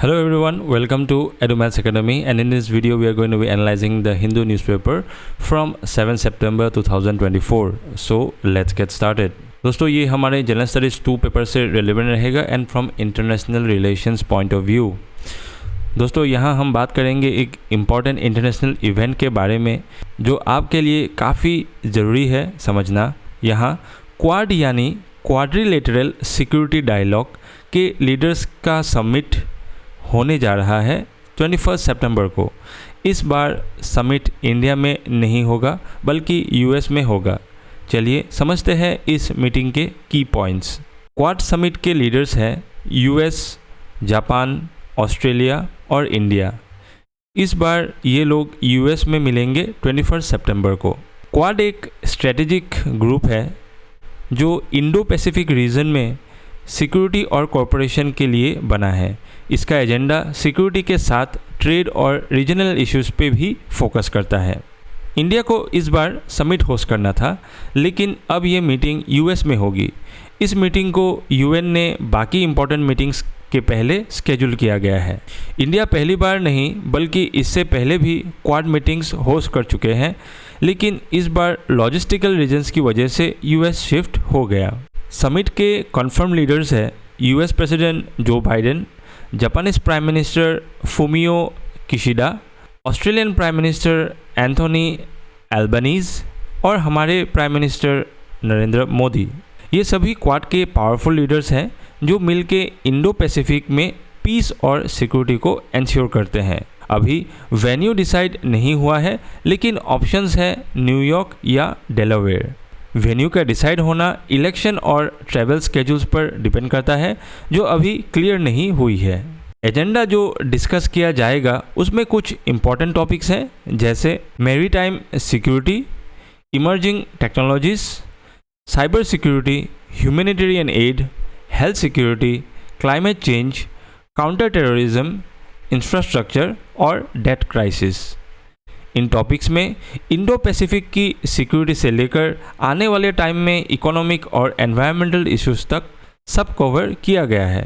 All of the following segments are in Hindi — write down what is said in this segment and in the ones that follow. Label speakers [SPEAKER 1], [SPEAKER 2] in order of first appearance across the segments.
[SPEAKER 1] Hello everyone, welcome to EduMaths Academy, and in this video we are going to be analyzing the Hindu newspaper from 7 September 2024. So let's get started. दोस्तों ये हमारे जनरल स्टडीज 2 पेपर से रिलेवेंट रहेगा and from international relations point of view. दोस्तों यहाँ हम बात करेंगे एक इम्पॉर्टेंट इंटरनेशनल इवेंट के बारे में जो आपके लिए काफ़ी ज़रूरी है समझना। यहाँ क्वाड यानी क्वाड्रिलेटरल सिक्योरिटी डायलॉग के लीडर्स का समिट होने जा रहा है 21 सितंबर को। इस बार समिट इंडिया में नहीं होगा बल्कि यूएस में होगा। चलिए समझते हैं इस मीटिंग के की पॉइंट्स। क्वाड समिट के लीडर्स हैं यूएस, जापान, ऑस्ट्रेलिया और इंडिया। इस बार ये लोग यूएस में मिलेंगे 21 सितंबर को। क्वाड एक स्ट्रेटेजिक ग्रुप है जो इंडो पैसिफिक रीजन में सिक्योरिटी और कॉरपोरेशन के लिए बना है। इसका एजेंडा सिक्योरिटी के साथ ट्रेड और रीजनल इश्यूज पे भी फोकस करता है। इंडिया को इस बार समिट होस्ट करना था, लेकिन अब ये मीटिंग यूएस में होगी। इस मीटिंग को यूएन ने बाकी इम्पोर्टेंट मीटिंग्स के पहले स्केड्यूल किया गया है। इंडिया पहली बार नहीं बल्कि इससे पहले भी क्वाड मीटिंग्स होस्ट कर चुके हैं, लेकिन इस बार लॉजिस्टिकल रीजन्स की वजह से यूएस शिफ्ट हो गया। समिट के कन्फर्म लीडर्स हैं US president Joe Biden, Japanese prime minister Fumio Kishida, Australian prime minister Anthony Albanese और हमारे प्राइम मिनिस्टर नरेंद्र मोदी। ये सभी क्वाड के पावरफुल लीडर्स हैं जो मिलके इंडो पैसिफिक में पीस और सिक्योरिटी को एंश्योर करते हैं। अभी वेन्यू डिसाइड नहीं हुआ है, लेकिन ऑप्शंस है न्यूयॉर्क या डेलावेयर। वेन्यू का डिसाइड होना इलेक्शन और ट्रैवल स्केड्यूल्स पर डिपेंड करता है जो अभी क्लियर नहीं हुई है। एजेंडा जो डिस्कस किया जाएगा उसमें कुछ इम्पॉर्टेंट टॉपिक्स हैं जैसे maritime security, emerging technologies, cyber security, humanitarian add, health security, climate change, counter terrorism, infrastructure और डेट क्राइसिस। इन टॉपिक्स में इंडो पैसिफिक की सिक्योरिटी से लेकर आने वाले टाइम में इकोनॉमिक और एनवायरमेंटल इश्यूज तक सब कवर किया गया है।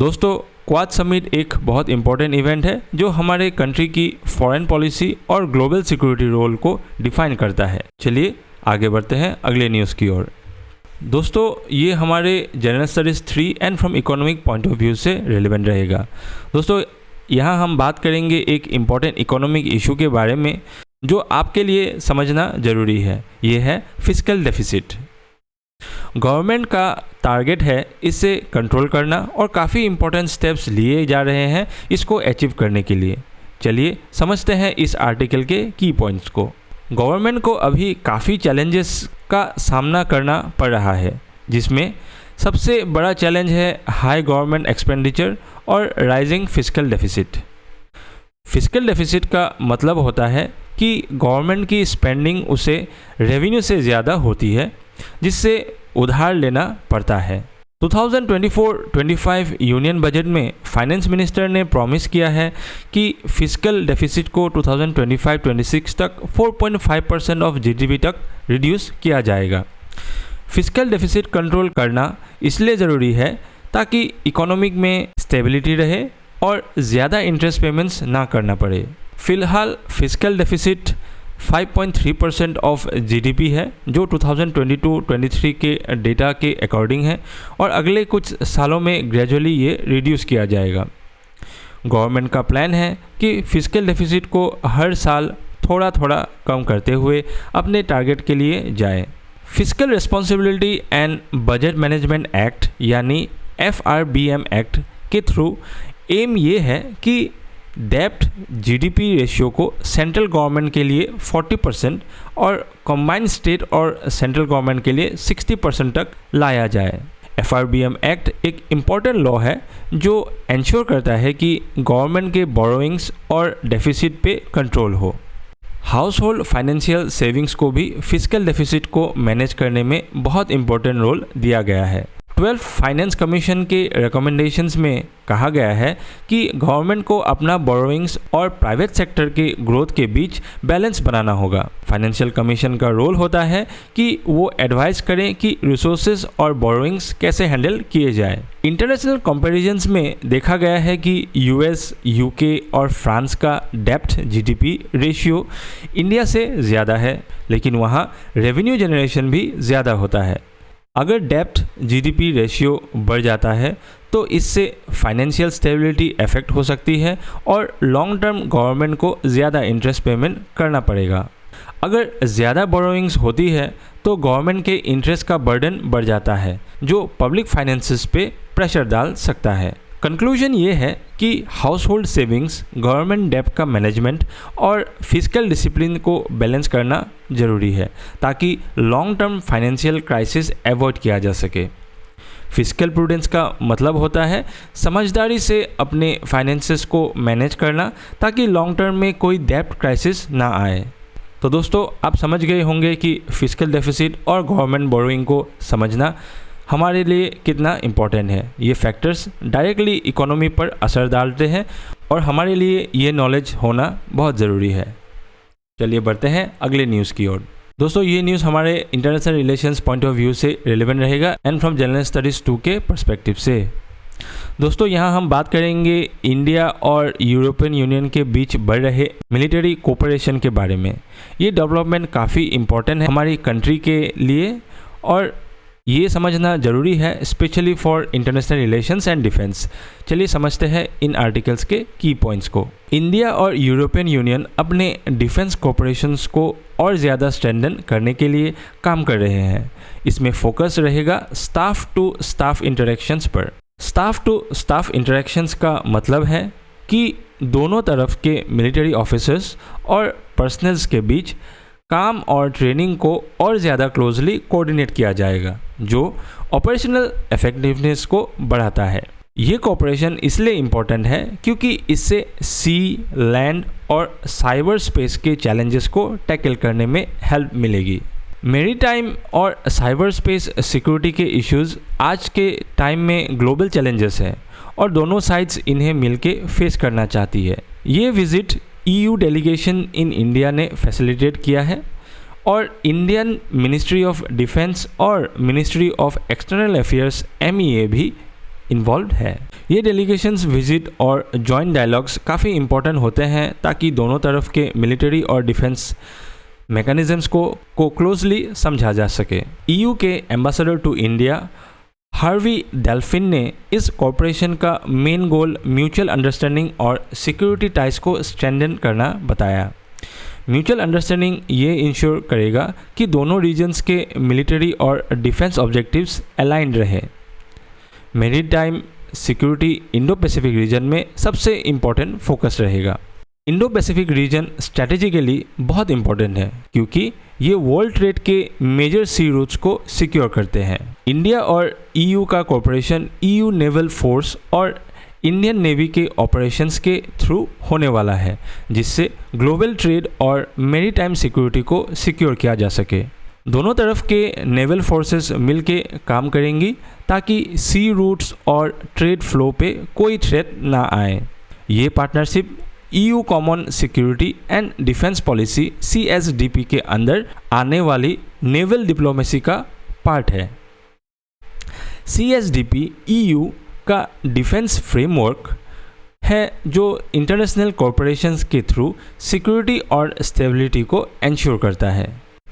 [SPEAKER 1] दोस्तों क्वाड समिट एक बहुत इंपॉर्टेंट इवेंट है जो हमारे कंट्री की फॉरेन पॉलिसी और ग्लोबल सिक्योरिटी रोल को डिफाइन करता है। चलिए आगे बढ़ते हैं अगले न्यूज़ की ओर। दोस्तों ये हमारे general studies 3 and from economic point of view से रिलेवेंट रहेगा। दोस्तों यहाँ हम बात करेंगे एक इम्पॉर्टेंट इकोनॉमिक इशू के बारे में जो आपके लिए समझना ज़रूरी है। ये है फिस्कल डेफिसिट। गवर्नमेंट का टारगेट है इसे कंट्रोल करना और काफ़ी इम्पोर्टेंट स्टेप्स लिए जा रहे हैं इसको अचीव करने के लिए। चलिए समझते हैं इस आर्टिकल के की पॉइंट्स को। गवर्नमेंट को अभी काफ़ी चैलेंजेस का सामना करना पड़ रहा है, जिसमें सबसे बड़ा चैलेंज है हाई गवर्नमेंट एक्सपेंडिचर और rising fiscal deficit. Fiscal deficit का मतलब होता है कि गवर्नमेंट की स्पेंडिंग उसे रेवेन्यू से ज़्यादा होती है, जिससे उधार लेना पड़ता है। 2024-25 यूनियन बजट में फाइनेंस मिनिस्टर ने प्रॉमिस किया है कि फिस्कल डेफिसिट को 2025-26 तक 4.5% ऑफ जीडीपी तक रिड्यूस किया जाएगा। फिस्कल डेफिसिट कंट्रोल करना इसलिए ज़रूरी है ताकि इकोनॉमिक में स्टेबिलिटी रहे और ज़्यादा इंटरेस्ट पेमेंट्स ना करना पड़े। फ़िलहाल फिस्कल डेफिसिट 5.3% ऑफ जीडीपी है जो 2022-23 के डेटा के अकॉर्डिंग है और अगले कुछ सालों में ग्रेजुअली ये रिड्यूस किया जाएगा। गवर्नमेंट का प्लान है कि फिस्कल डेफिसिट को हर साल थोड़ा थोड़ा कम करते हुए अपने टारगेट के लिए जाए। Fiscal responsibility and budget management act यानी FRBM एक्ट के थ्रू एम ये है कि डेब्ट जीडीपी रेशियो को सेंट्रल गवर्नमेंट के लिए 40% और कंबाइंड स्टेट और सेंट्रल गवर्नमेंट के लिए 60% तक लाया जाए। FRBM एक्ट एक इम्पॉर्टेंट लॉ है जो इंश्योर करता है कि गवर्नमेंट के बोरोइंग्स और डेफिसिट पे कंट्रोल हो। हाउस होल्ड फाइनेंशियल सेविंग्स को भी फिस्कल डेफिसिट को मैनेज करने में बहुत इंपॉर्टेंट रोल दिया गया है। 12 फाइनेंस कमीशन के रिकमेंडेशंस में कहा गया है कि गवर्नमेंट को अपना बोरोइंग्स और प्राइवेट सेक्टर के ग्रोथ के बीच बैलेंस बनाना होगा। फाइनेंशियल कमीशन का रोल होता है कि वो एडवाइस करें कि रिसोर्सेज और बोरोइंग्स कैसे हैंडल किए जाए। इंटरनेशनल कंपैरिजंस में देखा गया है कि यूएस, यूके और फ्रांस का डेब्ट जीडीपी रेशियो इंडिया से ज़्यादा है, लेकिन वहाँ रेवेन्यू जनरेशन भी ज़्यादा होता है। अगर डेब्ट जीडीपी रेशियो बढ़ जाता है तो इससे फाइनेंशियल स्टेबिलिटी इफेक्ट हो सकती है और लॉन्ग टर्म गवर्नमेंट को ज़्यादा इंटरेस्ट पेमेंट करना पड़ेगा। अगर ज़्यादा बोरोइंग्स होती है तो गवर्नमेंट के इंटरेस्ट का बर्डन बढ़ जाता है, जो पब्लिक फाइनेंसेस पे प्रेशर डाल सकता है। कंक्लूजन ये है कि हाउस होल्ड सेविंग्स, गवर्नमेंट डेब्ट का मैनेजमेंट और फिजिकल डिसिप्लिन को बैलेंस करना ज़रूरी है ताकि long term financial crisis avoid किया जा सके। फिजिकल प्रूडेंस का मतलब होता है समझदारी से अपने फाइनेंसेस को मैनेज करना ताकि लॉन्ग टर्म में कोई डेब्ट क्राइसिस ना आए। तो दोस्तों, आप समझ गए होंगे कि फिजिकल डेफिसिट और गवर्नमेंट बोरोइंग को समझना हमारे लिए कितना इम्पोर्टेंट है। ये फैक्टर्स डायरेक्टली इकोनॉमी पर असर डालते हैं और हमारे लिए ये नॉलेज होना बहुत ज़रूरी है। चलिए बढ़ते हैं अगले न्यूज़ की ओर। दोस्तों, ये न्यूज़ हमारे international relations point of view से रिलेवेंट रहेगा एंड फ्रॉम जनरल स्टडीज़ 2 के पर्सपेक्टिव से। दोस्तों, यहाँ हम बात करेंगे इंडिया और यूरोपियन यूनियन के बीच बढ़ रहे मिलिट्री कोऑपरेशन के बारे में। ये डेवलपमेंट काफ़ी इम्पोर्टेंट है हमारी कंट्री के लिए और ये समझना ज़रूरी है, specially for international relations and defence. चलिए समझते हैं इन आर्टिकल्स के की पॉइंट्स को। इंडिया और यूरोपियन यूनियन अपने डिफेंस कोऑपरेशंस को और ज़्यादा स्ट्रेंथन करने के लिए काम कर रहे हैं। इसमें फोकस रहेगा स्टाफ टू स्टाफ इंटरेक्शंस पर। स्टाफ टू स्टाफ इंटरेक्शंस का मतलब है कि दोनों तरफ के मिलिट्री ऑफिसर्स और पर्सनल्स के बीच काम और ट्रेनिंग को और ज़्यादा क्लोजली कोऑर्डिनेट किया जाएगा, जो ऑपरेशनल इफेक्टिवनेस को बढ़ाता है। ये कोऑपरेशन इसलिए इम्पोर्टेंट है क्योंकि इससे सी, लैंड और साइबर स्पेस के चैलेंजेस को टैकल करने में हेल्प मिलेगी। मैरीटाइम और साइबर स्पेस सिक्योरिटी के इश्यूज आज के टाइम में ग्लोबल चैलेंजेस हैं और दोनों साइड्स इन्हें मिलके फेस करना चाहती है। ये visit EU delegation in India ने फैसिलिटेट किया है और इंडियन मिनिस्ट्री ऑफ डिफेंस और ministry of external affairs MEA भी इन्वॉल्व है। ये डेलीगेशंस विजिट और जॉइंट डायलॉग्स काफ़ी इम्पोर्टेंट होते हैं ताकि दोनों तरफ के मिलिट्री और डिफेंस मैकेनिज्म्स को क्लोजली समझा जा सके। EU के ambassador to India Herve Delphin ने इस कॉरपोरेशन का मेन गोल म्यूचुअल अंडरस्टैंडिंग और सिक्योरिटी टाइज को स्ट्रेंथन करना बताया। म्यूचुअल अंडरस्टैंडिंग ये इंश्योर करेगा कि दोनों रीजन्स के मिलिट्री और डिफेंस ऑब्जेक्टिव्स अलाइंड रहे। Maritime security Indo Pacific region में सबसे इम्पोर्टेंट फोकस रहेगा। इंडो पैसिफिक रीजन स्ट्रैटेजिकली बहुत इम्पोर्टेंट है क्योंकि ये वर्ल्ड ट्रेड के मेजर सी रूट्स को सिक्योर करते हैं। इंडिया और EU का कॉर्पोरेशन EU नेवल फोर्स और इंडियन नेवी के ऑपरेशंस के थ्रू होने वाला है, जिससे ग्लोबल ट्रेड और मैरीटाइम सिक्योरिटी को सिक्योर किया जा सके। दोनों तरफ के नेवल फोर्सेस मिलके काम करेंगी ताकि सी रूट्स और ट्रेड फ्लो पे कोई थ्रेट ना आए। ये partnership EU common security and defence policy CSDP के अंदर आने वाली नेवल डिप्लोमेसी का पार्ट है। CSDP EU का डिफेंस फ्रेमवर्क है जो इंटरनेशनल कॉरपोरेशंस के थ्रू सिक्योरिटी और स्टेबिलिटी को एंश्योर करता है।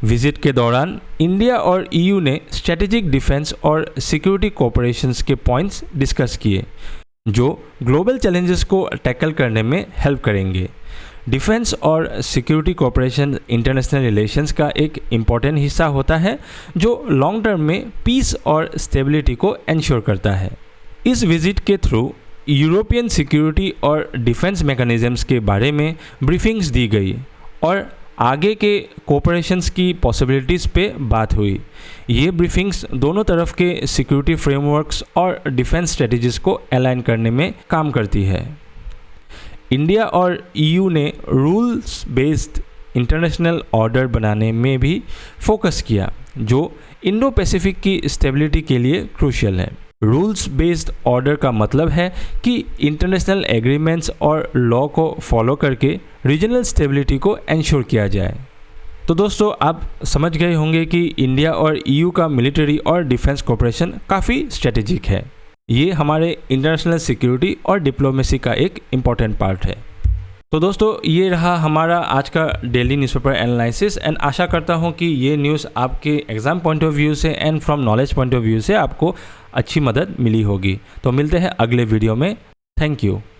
[SPEAKER 1] विजिट के दौरान इंडिया और EU ने स्ट्रेटेजिक डिफेंस और सिक्योरिटी कोऑपरेशंस के पॉइंट्स डिस्कस किए जो ग्लोबल चैलेंजेस को टैकल करने में हेल्प करेंगे। डिफेंस और सिक्योरिटी कोऑपरेशन इंटरनेशनल रिलेशंस का एक इम्पॉर्टेंट हिस्सा होता है जो लॉन्ग टर्म में पीस और स्टेबिलिटी को एंश्योर करता है। इस विजिट के थ्रू यूरोपियन सिक्योरिटी और डिफेंस मैकेनिज्म्स के बारे में ब्रीफिंग्स दी गई और आगे के कोऑपरेशंस की पॉसिबिलिटीज़ पे बात हुई। ये ब्रीफिंग्स दोनों तरफ के सिक्योरिटी फ्रेमवर्क्स और डिफेंस स्ट्रेटजीज को अलाइन करने में काम करती है। इंडिया और EU ने रूल्स बेस्ड इंटरनेशनल ऑर्डर बनाने में भी फोकस किया जो इंडो पैसिफिक की स्टेबिलिटी के लिए क्रूशियल है। रूल्स बेस्ड ऑर्डर का मतलब है कि इंटरनेशनल एग्रीमेंट्स और लॉ को फॉलो करके रीजनल स्टेबिलिटी को एंश्योर किया जाए। तो दोस्तों आप समझ गए होंगे कि इंडिया और ईयू का मिलिट्री और डिफेंस कोऑपरेशन काफ़ी स्ट्रेटेजिक है। ये हमारे इंटरनेशनल सिक्योरिटी और डिप्लोमेसी का एक इम्पॉर्टेंट पार्ट है। तो दोस्तों ये रहा हमारा आज का डेली न्यूज़पेपर एनालिसिस एंड आशा करता हूँ कि ये न्यूज़ आपके एग्ज़ाम पॉइंट ऑफ व्यू से and from knowledge point of view से आपको अच्छी मदद मिली होगी। तो मिलते हैं अगले वीडियो में। Thank you.